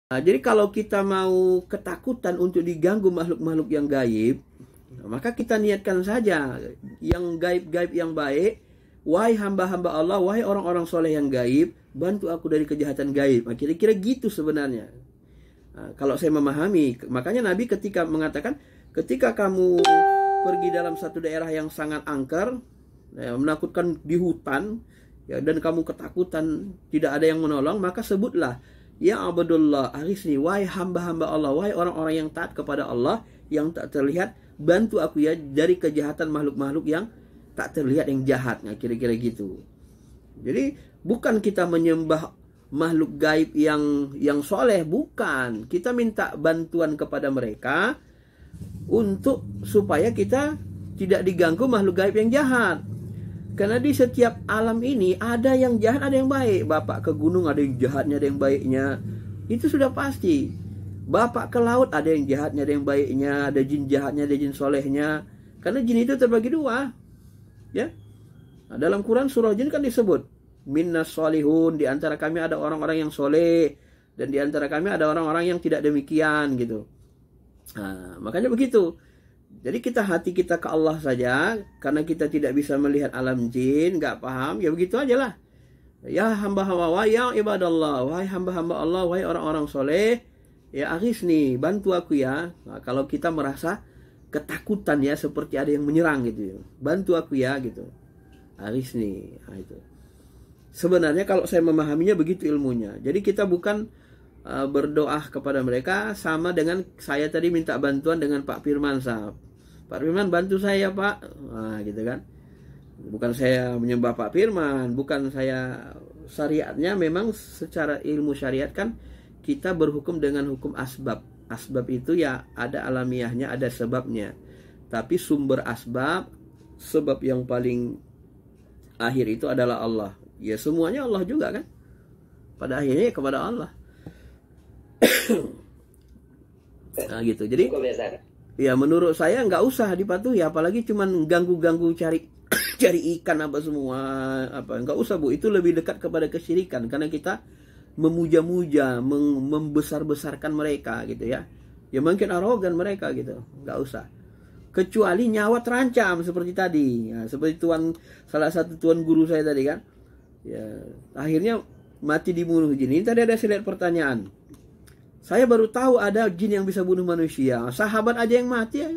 Nah, jadi kalau kita mau ketakutan untuk diganggu makhluk-makhluk yang gaib, maka kita niatkan saja yang gaib-gaib yang baik. Wahai hamba-hamba Allah, wahai orang-orang soleh yang gaib, bantu aku dari kejahatan gaib. Nah, kira-kira gitu sebenarnya. Nah, kalau saya memahami, makanya Nabi ketika mengatakan, ketika kamu pergi dalam satu daerah yang sangat angker, ya, menakutkan di hutan, ya, dan kamu ketakutan tidak ada yang menolong, maka sebutlah, ya Abdullah aghithni, wahai hamba-hamba Allah, wahai orang-orang yang taat kepada Allah yang tak terlihat, bantu aku ya dari kejahatan makhluk-makhluk yang tak terlihat yang jahat. Nah, kira-kira gitu. Jadi bukan kita menyembah makhluk gaib yang soleh, bukan. Kita minta bantuan kepada mereka untuk supaya kita tidak diganggu makhluk gaib yang jahat. Karena di setiap alam ini ada yang jahat, ada yang baik. Bapak ke gunung ada yang jahatnya, ada yang baiknya. Itu sudah pasti. Bapak ke laut ada yang jahatnya, ada yang baiknya. Ada jin jahatnya, ada jin solehnya. Karena jin itu terbagi dua. Ya. Nah, dalam Quran surah jin kan disebut minnas solihun, di antara kami ada orang-orang yang soleh, dan di antara kami ada orang-orang yang tidak demikian gitu. Nah, makanya begitu. Jadi hati kita ke Allah saja, karena kita tidak bisa melihat alam jin, nggak paham, ya begitu aja lah. Ya hamba-hamba, wahai ya ibadallah, wahai hamba-hamba Allah, wahai orang-orang soleh, ya aghithni, bantu aku ya. Nah, kalau kita merasa ketakutan ya, seperti ada yang menyerang gitu, bantu aku ya gitu. Aghithni, nah, itu. Sebenarnya kalau saya memahaminya begitu ilmunya. Jadi kita bukan berdoa kepada mereka sama dengan saya tadi minta bantuan dengan Pak Firman sah. Pak Firman bantu saya Pak, nah, gitu kan. Bukan saya menyembah Pak Firman, bukan saya, syariatnya memang secara ilmu syariat kan kita berhukum dengan hukum asbab. Asbab itu ya ada alamiahnya, ada sebabnya. Tapi sumber asbab, sebab yang paling akhir itu adalah Allah. Ya semuanya Allah juga kan. Pada akhirnya kepada Allah. Nah gitu. Jadi ya menurut saya nggak usah dipatuhi, apalagi cuman ganggu-ganggu cari cari ikan apa semua, apa nggak usah Bu. Itu lebih dekat kepada kesyirikan, karena kita memuja-muja, membesar-besarkan mereka gitu ya. Ya mungkin arogan mereka gitu. Nggak usah. Kecuali nyawa terancam seperti tadi. Ya, seperti salah satu tuan guru saya tadi kan. Ya, akhirnya mati dibunuh jin. Ini tadi ada saya lihat pertanyaan. Saya baru tahu ada jin yang bisa bunuh manusia. Sahabat aja yang mati ya.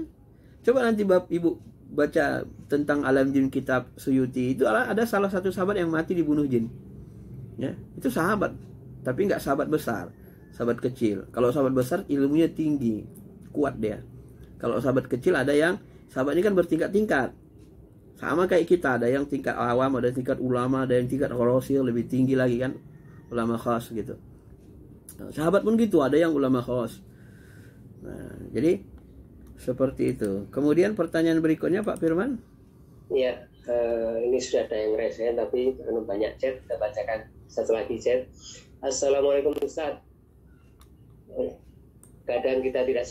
Coba nanti Ibu baca tentang alam jin kitab Suyuti. Itu ada salah satu sahabat yang mati dibunuh jin. Ya, itu sahabat. Tapi nggak sahabat besar. Sahabat kecil. Kalau sahabat besar ilmunya tinggi. Kuat dia. Kalau sahabat kecil ada yang, sahabat ini kan bertingkat-tingkat. Sama kayak kita, ada yang tingkat awam, ada tingkat ulama, ada yang tingkat rasul, lebih tinggi lagi kan. Ulama khas gitu. Nah, sahabat pun gitu, ada yang ulama khas. Nah, jadi seperti itu. Kemudian pertanyaan berikutnya Pak Firman. Iya, ini sudah ada yang resen tapi karena banyak chat, kita bacakan satu lagi chat. Assalamualaikum Ustaz. Kadang kita tidak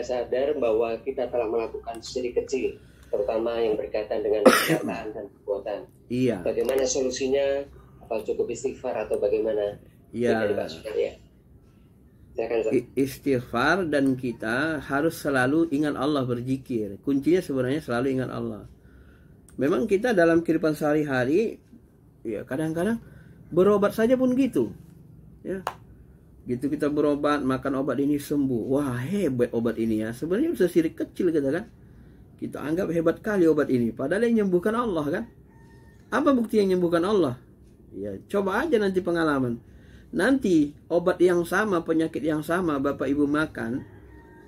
sadar bahwa kita telah melakukan syirik kecil, terutama yang berkaitan dengan perkataan dan perbuatan. Iya. Bagaimana solusinya? Apa cukup istighfar atau bagaimana? Iya. Ya. Istighfar, dan kita harus selalu ingat Allah, berzikir. Kuncinya sebenarnya selalu ingat Allah. Memang kita dalam kehidupan sehari-hari, ya kadang-kadang berobat saja pun gitu. Ya. Gitu kita berobat, makan obat ini sembuh. Wah hebat obat ini ya. Sebenarnya bisa syirik kecil kita kan. Kita anggap hebat kali obat ini. Padahal yang menyembuhkan Allah kan. Apa bukti yang menyembuhkan Allah? Ya coba aja nanti pengalaman. Nanti obat yang sama, penyakit yang sama Bapak Ibu makan,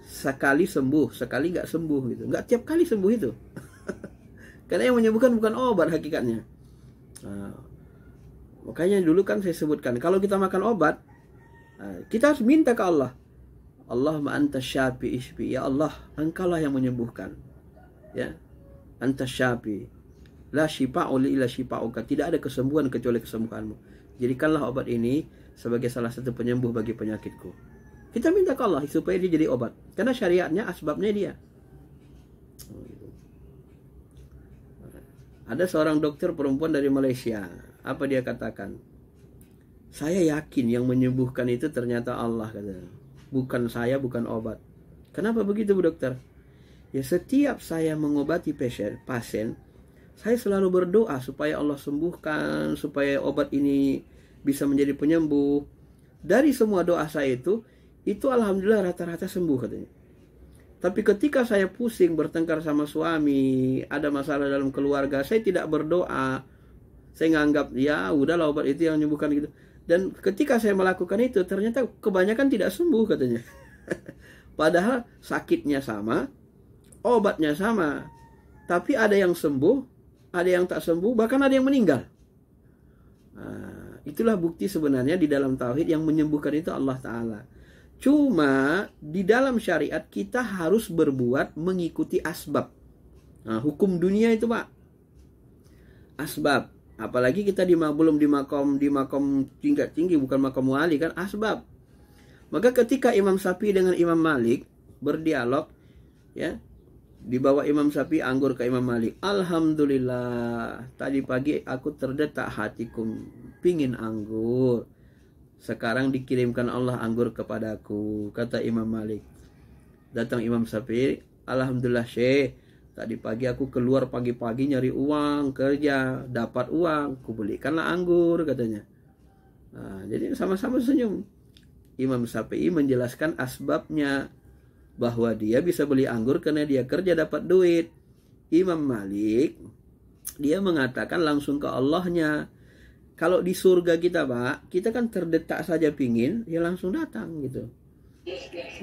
sekali sembuh, sekali nggak sembuh gitu. Nggak tiap kali sembuh itu. Karena yang menyembuhkan bukan obat hakikatnya. Nah, makanya dulu kan saya sebutkan, kalau kita makan obat, kita harus minta ke Allah. Allahumma anta syafi ishfi. Ya Allah, engkaulah yang menyembuhkan. Ya. Anta syafi. La syifa'u illa syifa'uka. Tidak ada kesembuhan kecuali kesembuhanmu. Jadikanlah obat ini sebagai salah satu penyembuh bagi penyakitku. Kita minta ke Allah supaya dia jadi obat. Karena syariatnya, asbabnya dia. Ada seorang dokter perempuan dari Malaysia. Apa dia katakan? Saya yakin yang menyembuhkan itu ternyata Allah, kata. Bukan saya, bukan obat. Kenapa begitu, Bu Dokter? Ya, setiap saya mengobati pasien, saya selalu berdoa supaya Allah sembuhkan, supaya obat ini bisa menjadi penyembuh. Dari semua doa saya itu alhamdulillah rata-rata sembuh, katanya. Tapi ketika saya pusing bertengkar sama suami, ada masalah dalam keluarga, saya tidak berdoa. Saya nganggap ya udahlah obat itu yang menyembuhkan gitu. Dan ketika saya melakukan itu ternyata kebanyakan tidak sembuh, katanya. Padahal sakitnya sama, obatnya sama. Tapi ada yang sembuh, ada yang tak sembuh, bahkan ada yang meninggal. Nah, itulah bukti sebenarnya di dalam tauhid yang menyembuhkan itu Allah Ta'ala. Cuma di dalam syariat kita harus berbuat mengikuti asbab. Nah, hukum dunia itu, Pak, asbab. Apalagi kita belum di makom tingkat tinggi, bukan makom wali, kan, asbab. Maka ketika Imam Syafi'i dengan Imam Malik berdialog, ya, dibawa Imam Syafi'i anggur ke Imam Malik. Alhamdulillah, tadi pagi aku terdetak hatiku pingin anggur. Sekarang dikirimkan Allah anggur kepadaku, kata Imam Malik. Datang Imam Syafi'i, alhamdulillah Syekh, tadi pagi aku keluar pagi-pagi nyari uang, kerja, dapat uang, kubelikanlah anggur, katanya. Nah, jadi sama-sama senyum. Imam Syafi'i menjelaskan asbabnya, bahwa dia bisa beli anggur karena dia kerja dapat duit. Imam Malik, dia mengatakan langsung ke Allahnya. Kalau di surga kita, Pak, kita kan terdetak saja pingin, ya langsung datang gitu.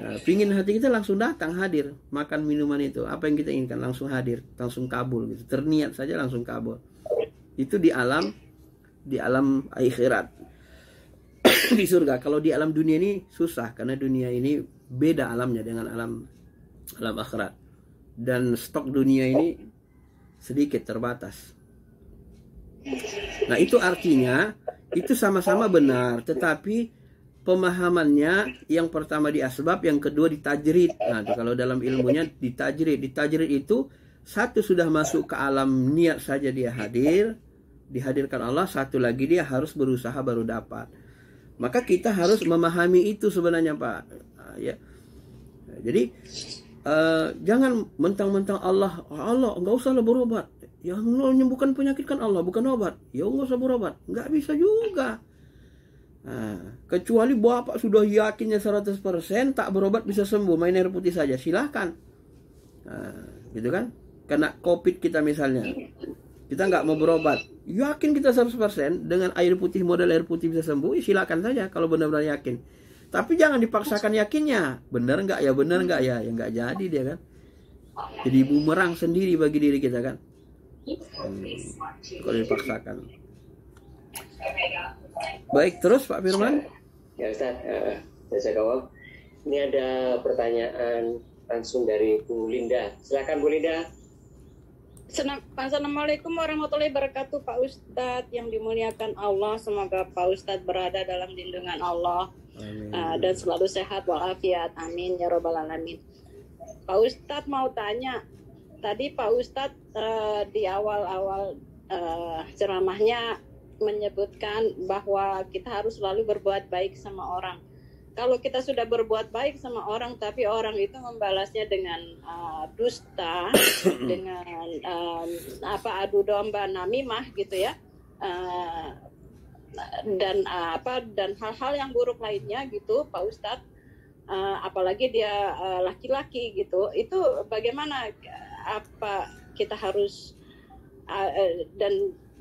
Nah, pingin hati kita langsung datang, hadir. Makan minuman itu, apa yang kita inginkan langsung hadir, langsung kabul gitu. Terniat saja langsung kabul. Itu di alam akhirat. Di surga. Kalau di alam dunia ini susah, karena dunia ini beda alamnya dengan alam akhirat. Dan stok dunia ini sedikit, terbatas. Nah, itu artinya itu sama-sama benar, tetapi pemahamannya yang pertama di asbab, yang kedua di tajrid. Nah, kalau dalam ilmunya di tajrid. Di tajrid itu satu sudah masuk ke alam niat saja dia hadir, dihadirkan Allah, satu lagi dia harus berusaha baru dapat. Maka kita harus memahami itu sebenarnya, Pak. Nah, ya. Nah, jadi jangan mentang-mentang Allah nggak usahlah berobat. Yang menyembuhkan penyakit kan Allah, bukan obat. Ya nggak usah berobat. Nggak bisa juga. Nah, kecuali Bapak sudah yakinnya 100% tak berobat bisa sembuh, main air putih saja, silahkan. Nah, gitu kan? Kena COVID kita misalnya, kita nggak mau berobat, yakin kita 100% dengan air putih, model air putih bisa sembuh, silakan saja kalau benar-benar yakin. Tapi jangan dipaksakan yakinnya. Benar nggak ya, benar nggak ya, ya nggak jadi dia kan. Jadi bumerang sendiri bagi diri kita kan. Kalau dipaksakan. Baik, terus Pak Firman. Ya Ustaz, jazakallah. Ini ada pertanyaan langsung dari Bu Linda. Silakan Bu Linda. Assalamualaikum warahmatullahi wabarakatuh, Pak Ustadz yang dimuliakan Allah. Semoga Pak Ustadz berada dalam lindungan Allah. Dan selalu sehat walafiat. Amin ya robbal alamin. Pak Ustadz mau tanya, tadi Pak Ustadz di awal-awal ceramahnya menyebutkan bahwa kita harus selalu berbuat baik sama orang. Kalau kita sudah berbuat baik sama orang, tapi orang itu membalasnya dengan dusta, dengan adu domba, namimah gitu ya, dan hal-hal yang buruk lainnya gitu, Pak Ustadz. Apalagi dia laki-laki gitu, itu bagaimana? Apa kita harus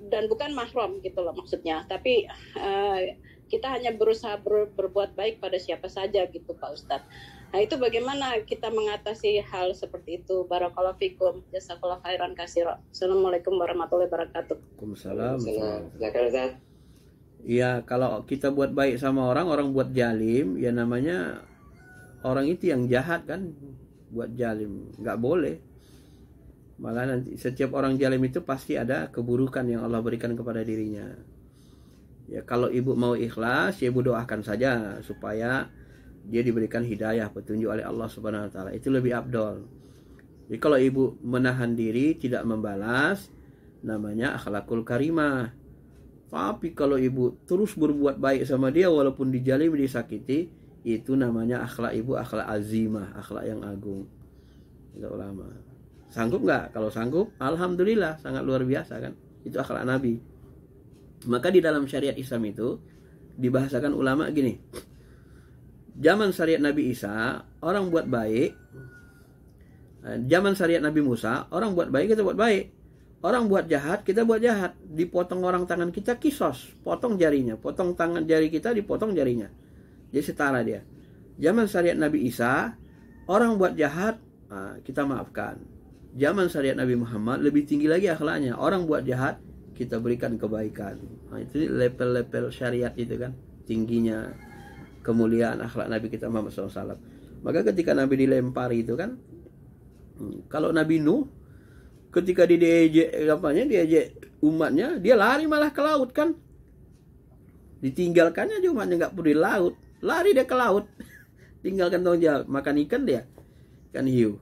dan bukan mahram gitu loh maksudnya, tapi kita hanya berusaha berbuat baik pada siapa saja gitu Pak Ustadz. Nah itu bagaimana kita mengatasi hal seperti itu? Barakallahu fikum, jazakallahu khairan katsira. Assalamualaikum warahmatullahi wabarakatuh. Waalaikumsalam. Silakan Ustaz. Ya, kalau kita buat baik sama orang buat jalim, ya namanya orang itu yang jahat kan, buat jalim, nggak boleh. Malah nanti setiap orang jalim itu pasti ada keburukan yang Allah berikan kepada dirinya. Ya kalau ibu mau ikhlas, ya ibu doakan saja supaya dia diberikan hidayah, petunjuk oleh Allah Subhanahu wa taala. Itu lebih afdol. Jadi kalau ibu menahan diri, tidak membalas, namanya akhlakul karimah. Tapi kalau ibu terus berbuat baik sama dia walaupun dijalimi, disakiti, itu namanya akhlak ibu, akhlak azimah, akhlak yang agung. Itu ulama. Sanggup nggak? Kalau sanggup, alhamdulillah, sangat luar biasa kan. Itu akhlak Nabi. Maka di dalam syariat Islam itu dibahasakan ulama gini. Zaman syariat Nabi Isa, orang buat baik. Zaman syariat Nabi Musa, orang buat baik, kita buat baik. Orang buat jahat, kita buat jahat. Dipotong orang tangan kita, kisos. Potong jarinya. Potong tangan jari kita, dipotong jarinya. Jadi setara dia. Zaman syariat Nabi Isa, orang buat jahat, kita maafkan. Zaman syariat Nabi Muhammad, lebih tinggi lagi akhlaknya. Orang buat jahat, kita berikan kebaikan. Itu level-level syariat itu kan. Tingginya kemuliaan akhlak Nabi kita Muhammad SAW. Maka ketika Nabi dilempar itu kan, kalau Nabi Nuh, ketika diejek umatnya, dia lari malah ke laut kan. Ditinggalkannya aja umatnya nggak perlu di laut, lari dia ke laut. Tinggalkan tanggung jawab, makan ikan dia, ikan hiu.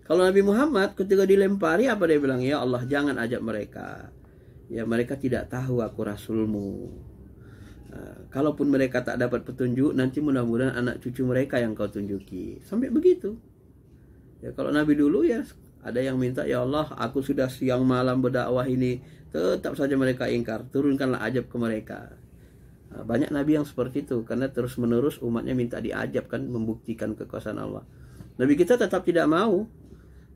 Kalau Nabi Muhammad ketika dilempari apa dia bilang? Ya Allah, jangan ajak mereka. Ya mereka tidak tahu aku Rasulmu. Kalaupun mereka tak dapat petunjuk, nanti mudah-mudahan anak cucu mereka yang kau tunjuki. Sampai begitu. Ya kalau Nabi dulu ya ada yang minta, ya Allah, aku sudah siang malam berdakwah ini, tetap saja mereka ingkar, turunkanlah ajab ke mereka. Banyak Nabi yang seperti itu, karena terus menerus umatnya minta diajab kan, membuktikan kekuasaan Allah. Nabi kita tetap tidak mau.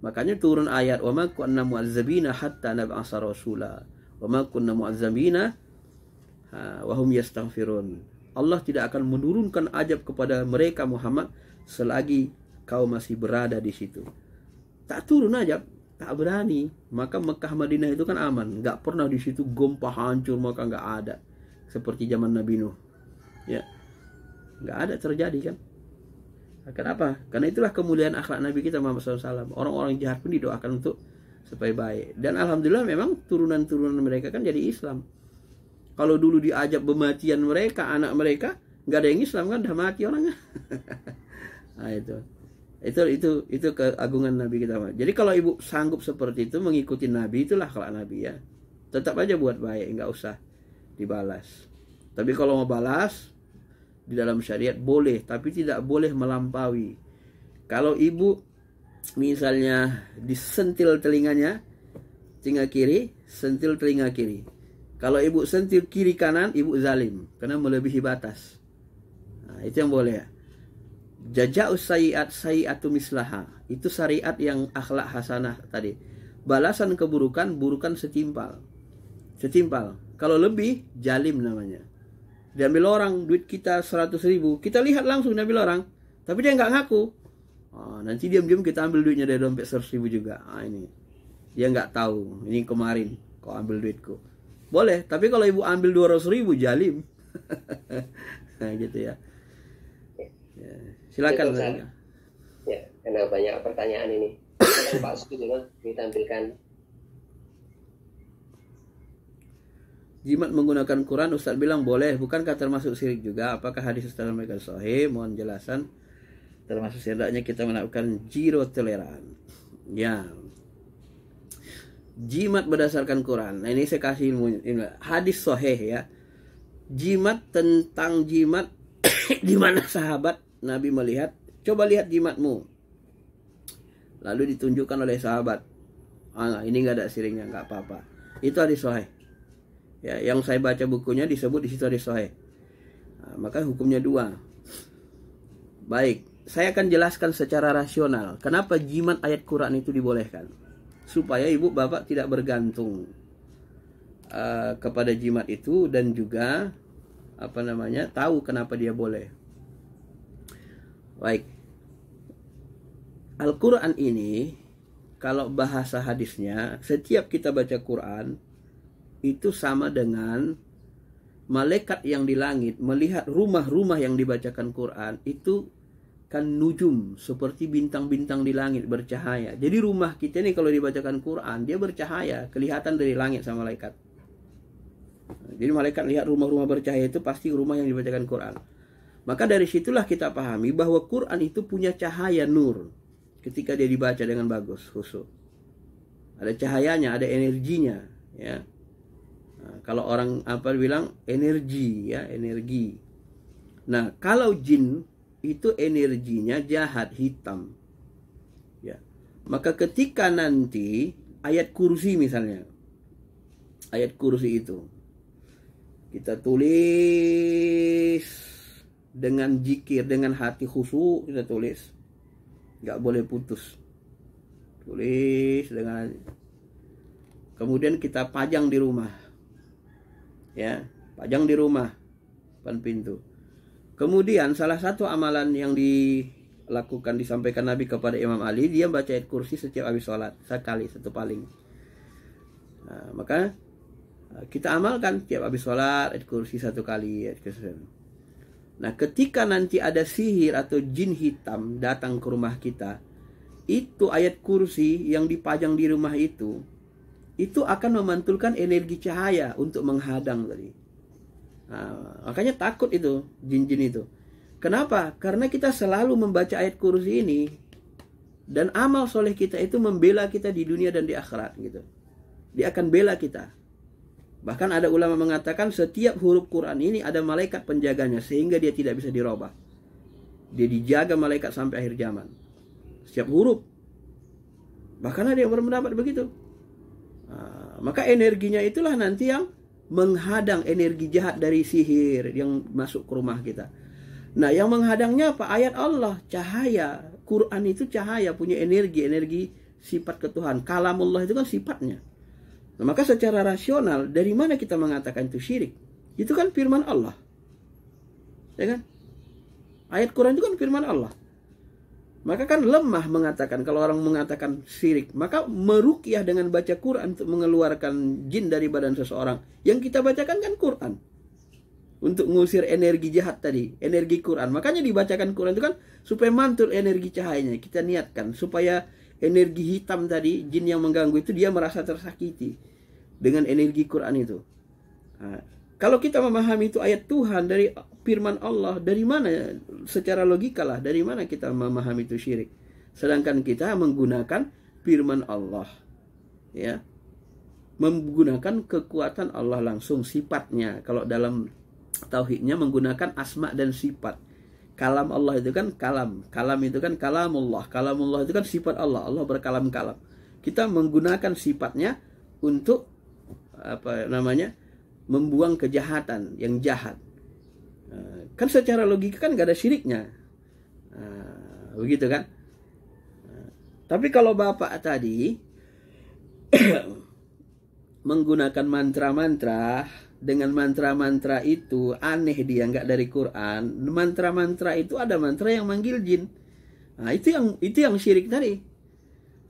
Makanya turun ayat, wa ma kunna mu'azzabina hatta nab'atsa rasula, wa ma kunna mu'azzabina wa hum yastaghfirun. Allah tidak akan menurunkan ajab kepada mereka Muhammad selagi kau masih berada di situ. Tak turun aja, tak berani. Maka Mekah Madinah itu kan aman, nggak pernah di situ gempa hancur, maka nggak ada seperti zaman Nabi Nuh. Ya, nggak ada terjadi kan? Kenapa? Karena itulah kemuliaan akhlak Nabi kita Muhammad SAW. Orang-orang jahat pun didoakan untuk supaya baik. Dan alhamdulillah memang turunan-turunan mereka kan jadi Islam. Kalau dulu diajab bematian mereka, anak mereka nggak ada yang Islam kan, udah mati orangnya. Nah itu keagungan Nabi kita. Jadi kalau ibu sanggup seperti itu mengikuti Nabi, itulah akhlak Nabi ya. Tetap aja buat baik, nggak usah dibalas. Tapi kalau mau balas di dalam syariat boleh, tapi tidak boleh melampaui. Kalau ibu misalnya disentil telinganya, telinga kiri, sentil telinga kiri. Kalau ibu sentil kiri kanan, ibu zalim karena melebihi batas. Nah, itu yang boleh ya. Jaza'us sayyi'at sayyi'atu mislaha. Itu syariat yang akhlak hasanah tadi. Balasan keburukan, burukan setimpal. Setimpal. Kalau lebih, jalim namanya. Diambil orang, duit kita 100.000. Kita lihat langsung diambil orang. Tapi dia nggak ngaku. Nanti diam-diam kita ambil duitnya dari dompet 100.000 juga. Ini. Dia nggak tahu. Ini kemarin kau ambil duitku. Boleh. Tapi kalau ibu ambil 200.000, jalim. Nah gitu ya. Silakan. Ya, karena banyak pertanyaan ini. Pak Sudirman ditampilkan. Jimat menggunakan Quran, Ustaz bilang boleh. Bukankah termasuk syirik juga? Apakah hadis Ustaz mereka sahih? Mohon jelasan. Termasuk setidaknya kita melakukan zero toleran. Ya. Jimat berdasarkan Quran. Nah ini saya kasih ilmu hadis sahih ya. Jimat, tentang jimat di mana sahabat Nabi melihat, coba lihat jimatmu. Lalu ditunjukkan oleh sahabat. Ini nggak ada syiringnya, nggak apa-apa. Itu hadis sahih. Ya, yang saya baca bukunya disebut di situ hadis sahih. Maka hukumnya 2. Baik, saya akan jelaskan secara rasional kenapa jimat ayat Quran itu dibolehkan. Supaya ibu bapak tidak bergantung kepada jimat itu dan juga tahu kenapa dia boleh. Baik. Al-Quran ini, kalau bahasa hadisnya, setiap kita baca Quran, itu sama dengan malaikat yang di langit melihat rumah-rumah yang dibacakan Quran, itu kan nujum, seperti bintang-bintang di langit bercahaya. Jadi rumah kita ini kalau dibacakan Quran, dia bercahaya, kelihatan dari langit sama malaikat. Jadi malaikat lihat rumah-rumah bercahaya itu pasti rumah yang dibacakan Quran. Maka dari situlah kita pahami bahwa Quran itu punya cahaya nur ketika dia dibaca dengan bagus, khusyuk. Ada cahayanya, ada energinya, ya. Nah, kalau orang apa bilang energi ya, energi. Nah, kalau jin itu energinya jahat, hitam. Ya. Maka ketika nanti ayat kursi misalnya, ayat kursi itu kita tulis dengan zikir, dengan hati khusyuk kita tulis, nggak boleh putus, tulis dengan, kemudian kita pajang di rumah, ya, pajang di rumah depan pintu. Kemudian salah satu amalan yang dilakukan, disampaikan Nabi kepada Imam Ali, dia baca ayat kursi setiap habis sholat sekali, satu paling. Nah, maka kita amalkan tiap habis sholat ayat kursi satu kali, ayat kursi. Nah, ketika nanti ada sihir atau jin hitam datang ke rumah kita, itu ayat kursi yang dipajang di rumah itu akan memantulkan energi cahaya untuk menghadang tadi. Nah, makanya takut itu jin-jin itu. Kenapa? Karena kita selalu membaca ayat kursi ini, dan amal soleh kita itu membela kita di dunia dan di akhirat gitu. Dia akan bela kita. Bahkan ada ulama mengatakan setiap huruf Quran ini ada malaikat penjaganya sehingga dia tidak bisa dirubah. Dia dijaga malaikat sampai akhir zaman. Setiap huruf. Bahkan ada yang berpendapat begitu. Nah, maka energinya itulah nanti yang menghadang energi jahat dari sihir yang masuk ke rumah kita. Nah, yang menghadangnya apa? Ayat Allah, cahaya. Quran itu cahaya, punya energi sifat ketuhanan. Kalamullah itu kan sifatnya. Nah, maka secara rasional, dari mana kita mengatakan itu syirik? Itu kan firman Allah. Ya kan? Ayat Quran itu kan firman Allah. Maka kan lemah mengatakan, kalau orang mengatakan syirik, maka meruqyah dengan baca Quran untuk mengeluarkan jin dari badan seseorang. Yang kita bacakan kan Quran. Untuk mengusir energi jahat tadi, energi Quran. Makanya dibacakan Quran itu kan supaya mantul energi cahayanya. Kita niatkan supaya energi hitam tadi, jin yang mengganggu itu, dia merasa tersakiti dengan energi Quran itu. Nah, kalau kita memahami itu ayat Tuhan dari firman Allah, dari mana secara logika lah, dari mana kita memahami itu syirik? Sedangkan kita menggunakan firman Allah, ya, menggunakan kekuatan Allah langsung, sifatnya. Kalau dalam tauhidnya menggunakan asma dan sifat. Kalam Allah itu kan kalam, kalam itu kan kalamullah, kalamullah itu kan sifat Allah, Allah berkalam-kalam. Kita menggunakan sifatnya untuk apa namanya, membuang kejahatan yang jahat. Kan secara logika kan gak ada syiriknya, begitu kan? Tapi kalau bapak tadi menggunakan mantra-mantra, dengan mantra-mantra itu aneh, dia nggak dari Quran. Mantra-mantra itu ada mantra yang manggil jin. Nah, itu yang syirik tadi.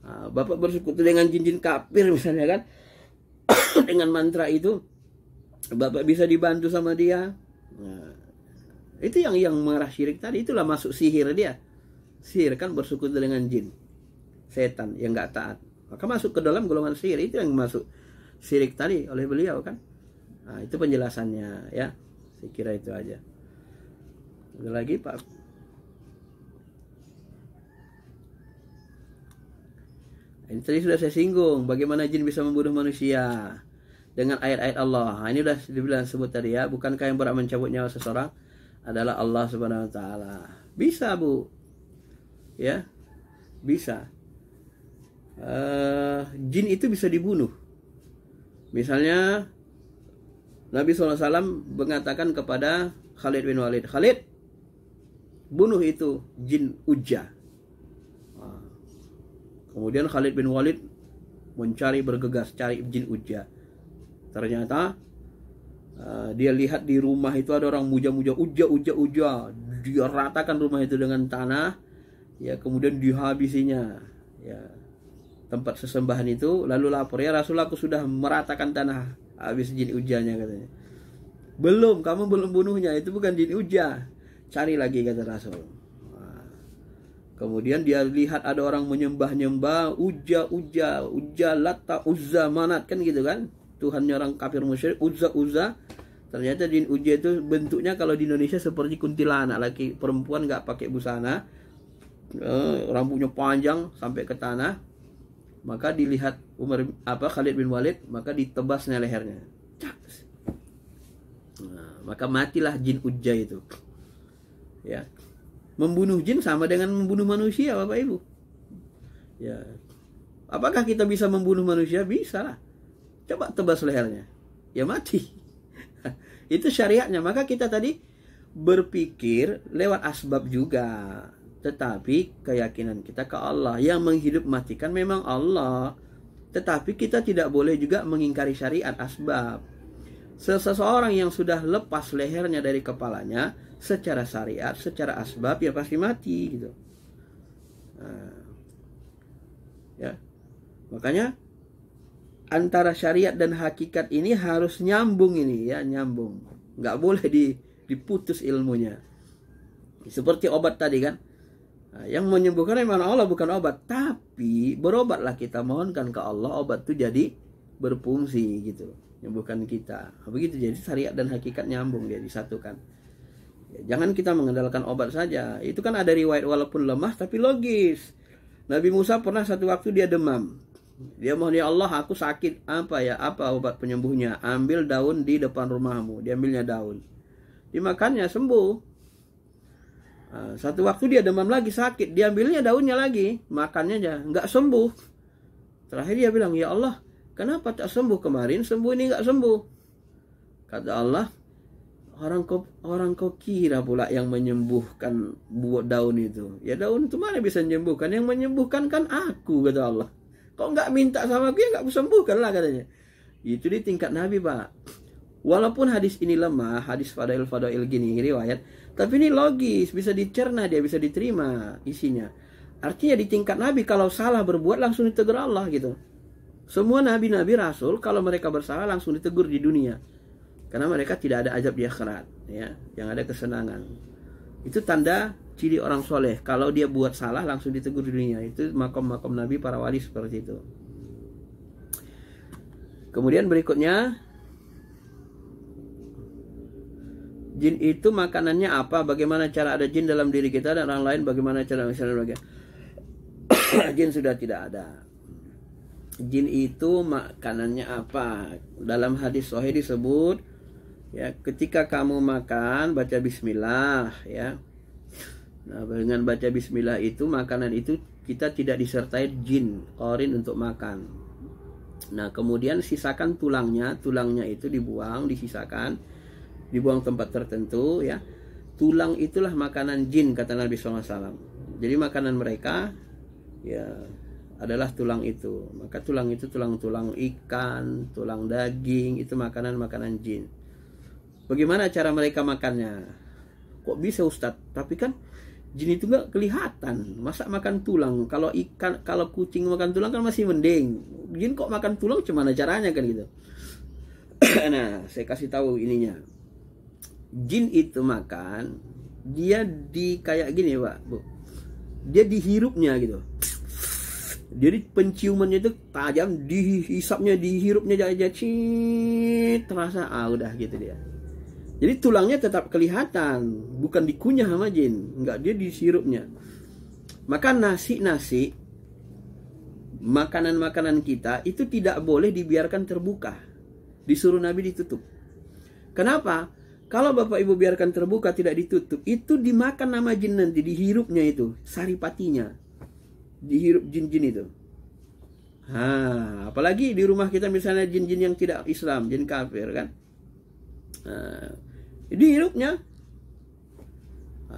Nah, bapak bersekutu dengan jin-jin kafir misalnya kan, dengan mantra itu bapak bisa dibantu sama dia. Nah, itu yang mengarah syirik tadi. Itulah masuk sihir dia. Sihir kan bersekutu dengan jin, setan yang nggak taat, maka masuk ke dalam golongan sihir. Itu yang masuk syirik tadi oleh beliau kan. Nah, itu penjelasannya ya. Saya kira itu aja. Ada lagi Pak? Ini tadi sudah saya singgung bagaimana jin bisa membunuh manusia dengan ayat-ayat Allah. Nah, ini sudah dibilang sebut tadi ya. Bukankah yang berhak mencabut nyawa seseorang adalah Allah Subhanahu wa taala? Bisa, Bu. Ya. Bisa. Jin itu bisa dibunuh. Misalnya Nabi SAW mengatakan kepada Khalid bin Walid, Khalid, bunuh itu jin Ujjah. Kemudian Khalid bin Walid mencari, bergegas cari jin Ujjah. Ternyata dia lihat di rumah itu ada orang muja-muja, Ujjah. Dia ratakan rumah itu dengan tanah, ya, kemudian dihabisinya, ya, tempat sesembahan itu. Lalu lapor, ya Rasulullah, aku sudah meratakan tanah, habis jin Ujjahnya, katanya. Belum, kamu belum bunuhnya, itu bukan jin Ujjah, cari lagi, kata Rasul. Nah, kemudian dia lihat ada orang menyembah-nyembah Ujjah, Latta, Uzza, Manat, kan gitu kan, Tuhannya orang kafir musyrik, Uzza. Ternyata jin Ujjah itu bentuknya kalau di Indonesia seperti kuntilanak, laki perempuan nggak pakai busana, rambutnya panjang sampai ke tanah. Maka dilihat Khalid bin Walid, maka ditebasnya lehernya. Nah, maka matilah jin Ujjah itu. Ya. Membunuh jin sama dengan membunuh manusia, Bapak Ibu. Ya. Apakah kita bisa membunuh manusia? Bisa lah. Coba tebas lehernya. Ya mati. Itu syariatnya. Maka kita tadi berpikir lewat asbab juga. Tetapi keyakinan kita ke Allah. Yang menghidup matikan memang Allah. Tetapi kita tidak boleh juga mengingkari syariat asbab. Seseorang yang sudah lepas lehernya dari kepalanya, secara syariat, secara asbab, ya pasti mati gitu. Nah, ya. Makanya antara syariat dan hakikat ini harus nyambung ini ya, nyambung. Nggak boleh diputus ilmunya. Seperti obat tadi kan. Nah, yang menyembuhkan memang Allah, bukan obat. Tapi berobatlah kita, mohonkan ke Allah, obat itu jadi berfungsi gitu. Menyembuhkan kita. Nah, begitu, jadi syariat dan hakikat nyambung, dia disatukan. Ya, jangan kita mengandalkan obat saja. Itu kan ada riwayat walaupun lemah tapi logis. Nabi Musa pernah satu waktu dia demam. Dia mohon, ya Allah aku sakit, apa obat penyembuhnya? Ambil daun di depan rumahmu. Diambilnya daun, dimakannya sembuh. Nah, satu waktu dia demam lagi, sakit, diambilnya daunnya lagi, makannya aja, nggak sembuh. Terakhir dia bilang, ya Allah kenapa tak sembuh kemarin, sembuh ini nggak sembuh? Kata Allah, orang kau kira pula yang menyembuhkan buat daun itu. Ya daun itu mana bisa menyembuhkan? Yang menyembuhkan kan aku, kata Allah. Kau nggak minta sama aku, ya nggak sembuhkan lah katanya. Itu di tingkat Nabi, Pak. Walaupun hadis ini lemah, hadis fadail gini riwayat, tapi ini logis, bisa dicerna, dia bisa diterima isinya. Artinya di tingkat Nabi kalau salah berbuat langsung ditegur Allah gitu. Semua nabi-nabi rasul kalau mereka bersalah langsung ditegur di dunia. Karena mereka tidak ada azab di akhirat, ya, yang ada kesenangan. Itu tanda ciri orang soleh. Kalau dia buat salah langsung ditegur di dunia. Itu makom-makom Nabi, para wali seperti itu. Kemudian berikutnya, jin itu makanannya apa? Bagaimana cara ada jin dalam diri kita dan orang lain? Bagaimana cara misalnya jin sudah tidak ada. Jin itu makanannya apa? Dalam hadis sahih disebut, ya, ketika kamu makan baca bismillah, ya. Nah, dengan baca bismillah itu makanan itu kita tidak disertai jin qarin untuk makan. Nah, kemudian sisakan tulangnya itu dibuang, dibuang tempat tertentu, ya. Tulang itulah makanan jin kata Nabi SAW. Jadi makanan mereka ya adalah tulang itu. Maka tulang itu tulang-tulang ikan, tulang daging, itu makanan jin. Bagaimana cara mereka makannya? Kok bisa Ustadz? Tapi kan jin itu gak kelihatan. Masa makan tulang? Kalau ikan, kalau kucing makan tulang kan masih mending. Jin kok makan tulang, gimana caranya kan gitu? Nah, saya kasih tahu ininya. Jin itu makan, dia kayak gini, Pak, Bu. Dia dihirupnya gitu. Jadi penciumannya itu tajam, dihisapnya, dihirupnya aja, terasa, udah gitu dia. Jadi tulangnya tetap kelihatan, bukan dikunyah sama jin, enggak, dia disirupnya. Maka nasi, makanan kita itu tidak boleh dibiarkan terbuka. Disuruh Nabi ditutup. Kenapa? Kalau Bapak Ibu biarkan terbuka, tidak ditutup, itu dimakan nama jin nanti, dihirupnya itu, saripatinya. Dihirup jin-jin itu. Apalagi di rumah kita misalnya jin-jin yang tidak Islam, jin kafir kan. Dihirupnya.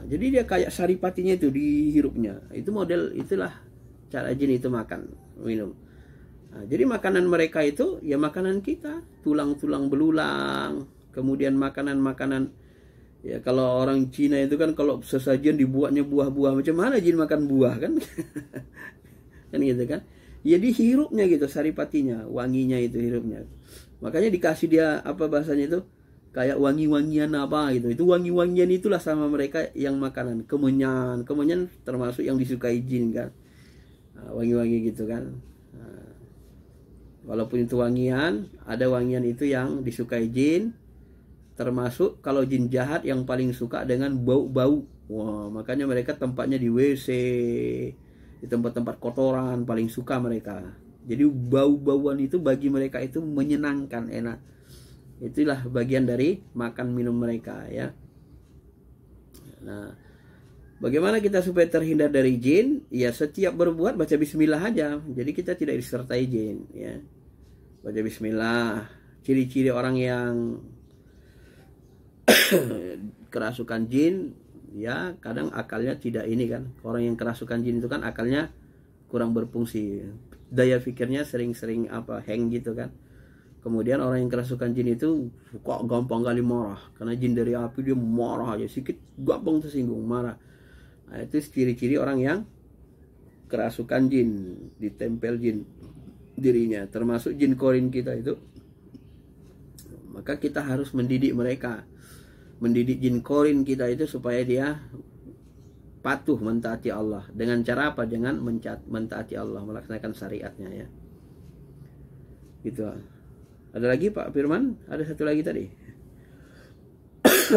Jadi dia kayak saripatinya itu, dihirupnya. Itu model, itulah cara jin itu makan, minum. Jadi makanan mereka itu ya makanan kita, tulang-tulang belulang, kemudian makanan-makanan. Ya kalau orang Cina itu kan kalau sesajian dibuatnya buah-buah, macam mana jin makan buah kan? Kan gitu kan? Ya dihirupnya gitu saripatinya, wanginya itu hirupnya. Makanya dikasih dia apa bahasanya itu? Kayak wangi-wangian apa gitu. Itu wangi-wangian itulah sama mereka yang makanan. Kemenyan termasuk yang disukai jin kan. Wangi-wangi gitu kan. Walaupun itu wangian, ada wangian itu yang disukai jin. Termasuk kalau jin jahat yang paling suka dengan bau-bau. Wah, makanya mereka tempatnya di WC, di tempat-tempat kotoran, paling suka mereka. Jadi bau-bauan itu bagi mereka itu menyenangkan, enak. Itulah bagian dari makan minum mereka ya. Nah, bagaimana kita supaya terhindar dari jin? Ya setiap berbuat baca bismillah aja. Jadi kita tidak disertai jin ya. Baca bismillah. Ciri-ciri orang yang kerasukan jin ya, kadang akalnya tidak ini kan. Orang yang kerasukan jin itu kan akalnya kurang berfungsi. Daya pikirnya sering-sering hang gitu kan. Kemudian orang yang kerasukan jin itu kok gampang kali marah. Karena jin dari api dia marah aja, sedikit gampang tersinggung, marah. Nah, itu ciri-ciri orang yang kerasukan jin, ditempel jin dirinya, termasuk jin korin kita itu. Maka kita harus mendidik mereka, mendidik jin korin kita itu supaya dia patuh mentaati Allah. Dengan cara apa? Dengan mentaati Allah, melaksanakan syariatnya ya. Gitu. Ada lagi Pak Firman? Ada satu lagi tadi.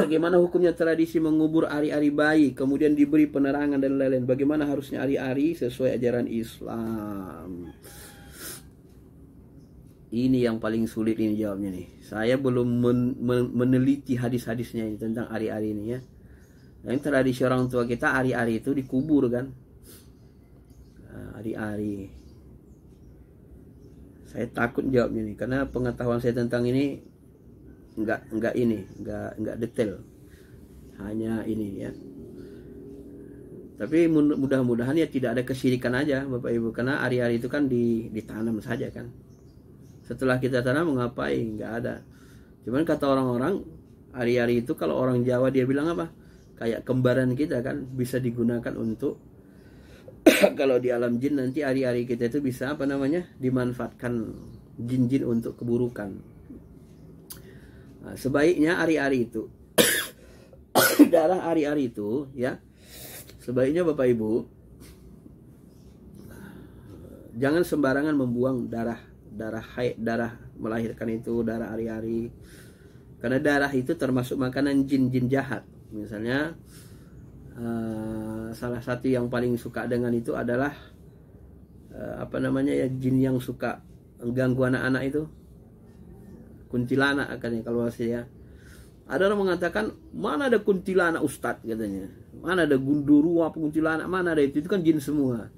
Bagaimana hukumnya tradisi mengubur ari-ari bayi kemudian diberi penerangan dan lain-lain? Bagaimana harusnya ari-ari sesuai ajaran Islam? Ini yang paling sulit ini jawabnya nih. Saya belum meneliti hadis-hadisnya ini tentang ari-ari ini ya. Yang tradisi orang tua kita ari-ari itu dikubur kan. Ari-ari. Saya takut jawabnya nih karena pengetahuan saya tentang ini enggak detail. Hanya ini ya. Tapi mudah-mudahan ya tidak ada kesyirikan aja Bapak Ibu, karena ari-ari itu kan ditanam saja kan. Setelah kita tanam ngapain? Enggak ada. Cuman kata orang-orang ari-ari itu kalau orang Jawa dia bilang apa? Kayak kembaran kita kan, bisa digunakan untuk kalau di alam jin nanti ari-ari kita itu bisa dimanfaatkan jin-jin untuk keburukan. Nah, sebaiknya ari-ari itu darah ari-ari itu ya, sebaiknya Bapak Ibu jangan sembarangan membuang darah melahirkan itu, darah ari-ari. Karena darah itu termasuk makanan jin-jin jahat. Misalnya salah satu yang paling suka dengan itu adalah jin yang suka ganggu anak-anak itu, kuntilanak katanya kalau saya. Ada orang mengatakan mana ada kuntilanak Ustadz katanya, mana ada gundurwo apa kuntilanak, mana ada itu kan jin semua.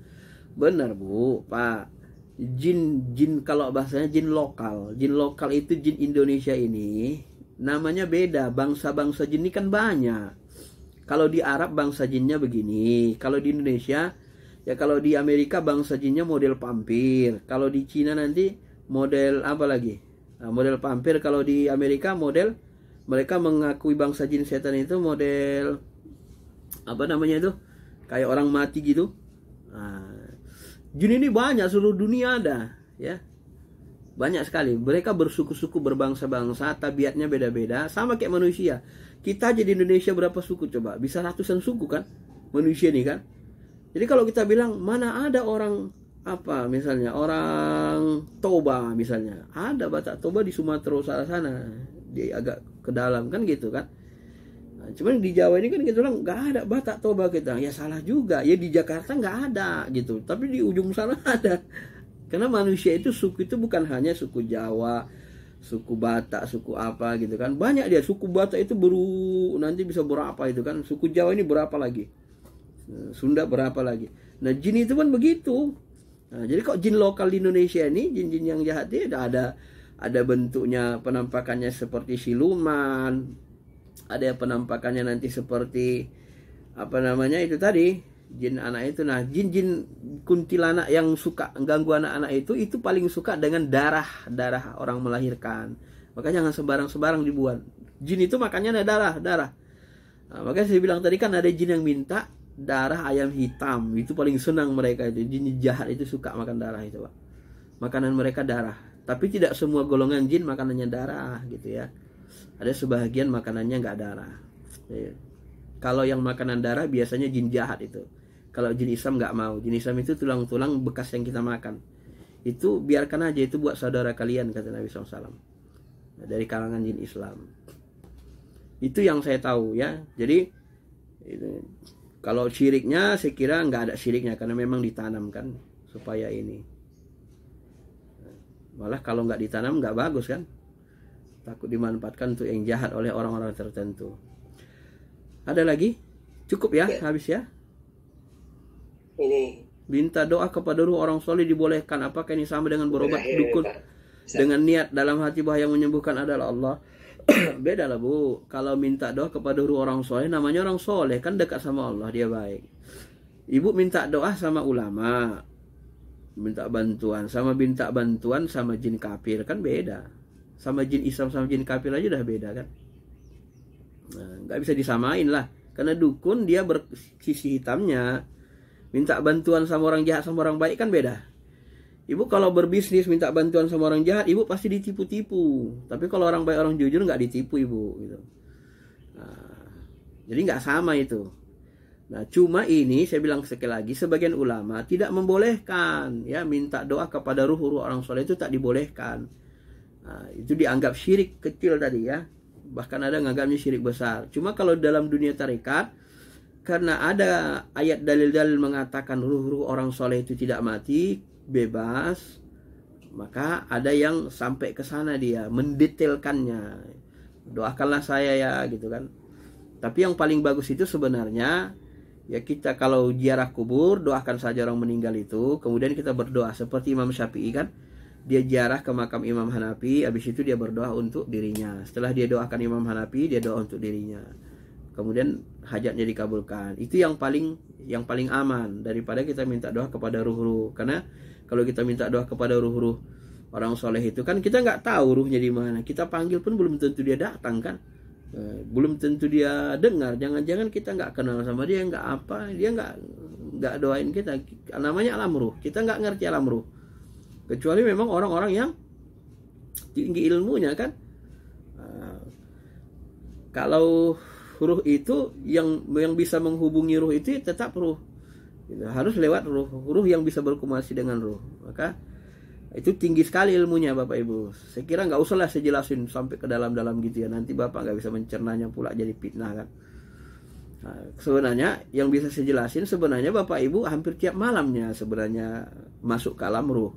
Benar Bu, Pak. Jin kalau bahasanya jin lokal itu jin Indonesia ini namanya beda. Bangsa-bangsa jin ini kan banyak. Kalau di Arab bangsa jinnya begini, kalau di Indonesia ya, kalau di Amerika bangsa jinnya model vampir, kalau di Cina nanti model apa lagi? Nah, model vampir. Kalau di Amerika model mereka mengakui bangsa jin setan itu model itu kayak orang mati gitu. Nah, jin ini banyak, seluruh dunia ada ya. Banyak sekali. Mereka bersuku-suku, berbangsa-bangsa, tabiatnya beda-beda, sama kayak manusia. Kita aja di Indonesia berapa suku coba? Bisa ratusan suku kan manusia nih kan. Jadi kalau kita bilang mana ada orang misalnya orang Toba misalnya, ada Batak Toba di Sumatera sana, di agak ke dalam kan gitu kan. Nah, cuman di Jawa ini kan kita bilang nggak ada Batak Toba kita. Ya salah juga. Ya di Jakarta nggak ada gitu. Tapi di ujung sana ada. Karena manusia itu suku itu bukan hanya suku Jawa, suku Batak, suku apa gitu kan. Banyak dia. Suku Batak itu nanti bisa berapa itu kan. Suku Jawa ini berapa lagi. Sunda berapa lagi. Nah jin itu kan begitu. Nah, jadi kok jin lokal di Indonesia ini, jin-jin yang jahat ini ada bentuknya, penampakannya seperti siluman. Ada penampakannya nanti seperti itu tadi, jin anak itu. Nah jin-jin kuntilanak yang suka ganggu anak-anak itu paling suka dengan darah orang melahirkan. Maka jangan sembarang dibuat. Jin itu makannya ada darah. Nah, makanya saya bilang tadi kan ada jin yang minta darah ayam hitam. Itu paling senang mereka itu. Jin jahat itu suka makan darah itu Pak. Makanan mereka darah. Tapi tidak semua golongan jin makanannya darah gitu ya. Ada sebagian makanannya nggak darah. Kalau yang makanan darah biasanya jin jahat itu. Kalau jin Islam nggak mau. Jin Islam itu tulang-tulang bekas yang kita makan. Itu biarkan aja, itu buat saudara kalian, kata Nabi SAW. Dari kalangan jin Islam. Itu yang saya tahu ya. Jadi itu, kalau syiriknya saya kira nggak ada syiriknya karena memang ditanamkan supaya ini. Malah kalau nggak ditanam nggak bagus kan. takut dimanfaatkan untuk yang jahat oleh orang-orang tertentu. Ada lagi? Cukup ya, habis ya. Ini Minta doa kepada ruh orang soleh dibolehkan. Apakah ini sama dengan berobat dukun dengan niat dalam hati bahwa yang menyembuhkan adalah Allah? Beda lah Bu. Kalau minta doa kepada ruh orang soleh, namanya orang soleh, kan dekat sama Allah, dia baik. Ibu minta doa sama ulama, minta bantuan sama jin kafir, kan beda. Sama jin Islam sama jin kafir aja udah beda kan. Nah, nggak bisa disamain lah. Karena dukun dia bersisi hitamnya. Minta bantuan sama orang jahat sama orang baik kan beda. Ibu kalau berbisnis minta bantuan sama orang jahat, ibu pasti ditipu-tipu. Tapi kalau orang baik, orang jujur nggak ditipu ibu gitu. Nah, jadi nggak sama itu. Nah, cuma ini saya bilang sekali lagi, sebagian ulama tidak membolehkan ya minta doa kepada ruh-ruh orang soleh, itu tak dibolehkan. Nah, itu dianggap syirik kecil tadi ya. Bahkan ada nganggapnya syirik besar. Cuma kalau dalam dunia tarekat, karena ada ayat dalil-dalil mengatakan ruh-ruh orang soleh itu tidak mati, bebas, maka ada yang sampai ke sana dia mendetailkannya. Doakanlah saya ya gitu kan. Tapi yang paling bagus itu sebenarnya ya kita kalau ziarah kubur, doakan saja orang meninggal itu, kemudian kita berdoa seperti Imam Syafi'i kan. Dia ziarah ke makam Imam Hanafi, habis itu dia berdoa untuk dirinya. Setelah dia doakan Imam Hanafi, dia doa untuk dirinya. Kemudian hajatnya dikabulkan. Itu yang paling aman daripada kita minta doa kepada ruh-ruh. Karena kalau kita minta doa kepada ruh-ruh orang soleh itu kan kita nggak tahu ruhnya di mana. Kita panggil pun belum tentu dia datang kan. Belum tentu dia dengar. Jangan-jangan kita nggak kenal sama dia, nggak apa, dia nggak doain kita. Namanya alam ruh. Kita nggak ngerti alam ruh. Kecuali memang orang-orang yang tinggi ilmunya kan. Kalau ruh itu yang bisa menghubungi ruh itu tetap ruh. Harus lewat ruh yang bisa berkomunikasi dengan ruh. Maka itu tinggi sekali ilmunya Bapak Ibu. Saya kira nggak usah lah saya jelasin sampai ke dalam-dalam gitu ya. Nanti Bapak nggak bisa mencernanya pula jadi fitnah kan. Nah, sebenarnya yang bisa saya jelasin sebenarnya Bapak Ibu hampir tiap malamnya sebenarnya masuk ke alam ruh.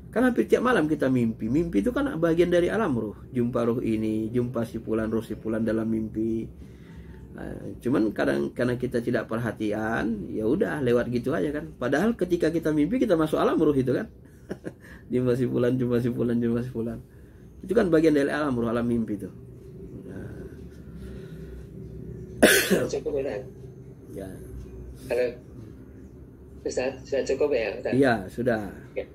Kan hampir tiap malam kita mimpi. Mimpi itu kan bagian dari alam ruh. Jumpa ruh ini, jumpa si fulan dalam mimpi. Nah, cuman kadang karena kita tidak perhatian, ya udah lewat gitu aja kan. Padahal ketika kita mimpi kita masuk alam ruh itu kan. Jumpa si fulan. Itu kan bagian dari alam ruh, alam mimpi itu. Nah. Cukup ya. Ustaz, sudah cukup ya Ustaz? Iya, sudah. Ya,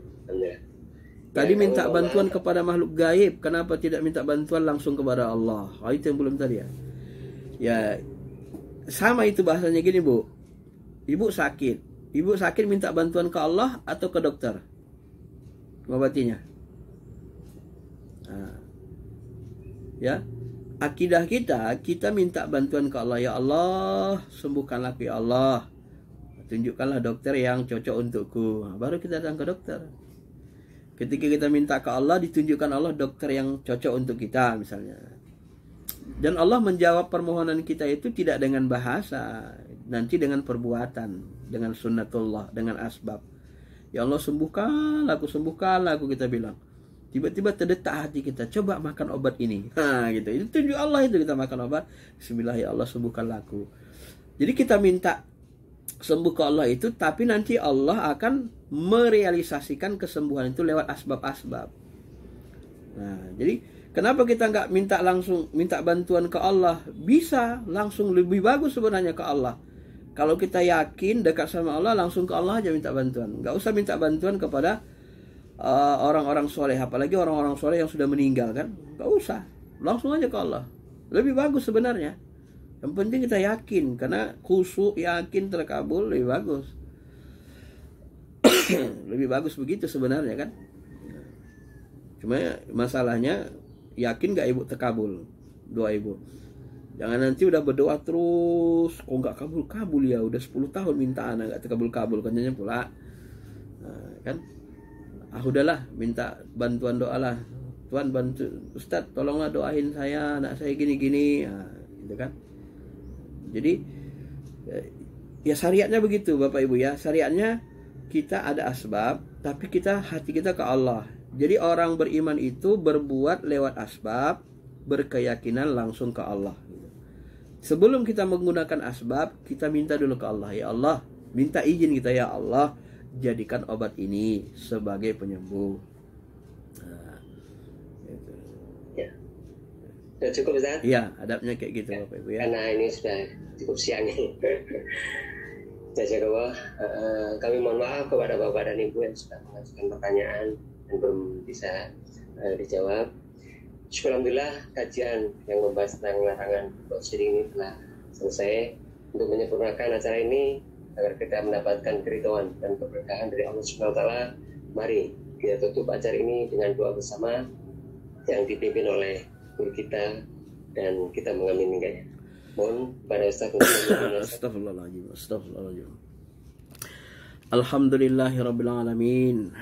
tadi minta bantuan kepada makhluk gaib, kenapa tidak minta bantuan langsung kepada Allah? Itu yang belum tadi ya. Ya, sama itu bahasanya gini Bu. Ibu sakit minta bantuan ke Allah atau ke dokter mengobatinya. Nah, ya, akidah kita minta bantuan ke Allah. Ya Allah, sembuhkanlah ya Allah. Tunjukkanlah dokter yang cocok untukku. Nah, baru kita datang ke dokter. Ketika kita minta ke Allah, ditunjukkan Allah dokter yang cocok untuk kita misalnya. Dan Allah menjawab permohonan kita itu tidak dengan bahasa, nanti dengan perbuatan, dengan sunnatullah, dengan asbab. Ya Allah sembuhkan aku kita bilang. Tiba-tiba terdetak hati kita, coba makan obat ini. Nah gitu, itu tunjuk Allah itu kita makan obat. Bismillah ya Allah sembuhkanlah aku. Jadi kita minta sembuh ke Allah itu, tapi nanti Allah akan merealisasikan kesembuhan itu lewat asbab-asbab. Nah, jadi kenapa kita nggak minta bantuan ke Allah? Bisa langsung, lebih bagus sebenarnya ke Allah. Kalau kita yakin dekat sama Allah, langsung ke Allah aja minta bantuan. Nggak usah minta bantuan kepada orang-orang soleh, apalagi orang-orang soleh yang sudah meninggal kan. Nggak usah, langsung aja ke Allah. Lebih bagus sebenarnya. Yang penting kita yakin, karena khusyuk, yakin, terkabul, lebih bagus. Lebih bagus begitu sebenarnya kan. Cuma masalahnya, yakin gak ibu terkabul doa ibu. Jangan nanti udah berdoa terus, kok gak kabul-kabul ya, udah 10 tahun minta anak gak terkabul-kabul, katanya pula. Nah, kan, udahlah minta bantuan doa lah. Tuhan bantu, Ustaz tolonglah doain saya, anak saya gini-gini. Nah, gitu kan. Jadi ya syariatnya begitu Bapak Ibu ya. Syariatnya kita ada asbab, tapi hati kita ke Allah. Jadi orang beriman itu berbuat lewat asbab, berkeyakinan langsung ke Allah. Sebelum kita menggunakan asbab, kita minta dulu ke Allah. Ya Allah, minta izin kita, ya Allah, jadikan obat ini sebagai penyembuh. Nah, gitu. Ya. Sudah cukup, Ustaz? Iya, adabnya kayak gitu, Bapak Ibu ya. Karena ini sudah cukup siang nih. Jazakallah. Kami mohon maaf kepada Bapak dan Ibu yang sudah mengajukan pertanyaan dan belum bisa dijawab. Alhamdulillah, kajian yang membahas tentang larangan berbuat syirik ini telah selesai. Untuk menyempurnakan acara ini agar kita mendapatkan keridhaan dan keberkahan dari Allah Subhanahu wa taala, mari kita tutup acara ini dengan doa bersama yang dipimpin oleh guru kita dan kita mengaminkannya. Mohon pada Ustaz untuk Astagfirullahaladzim. Alhamdulillahirabbil alamin.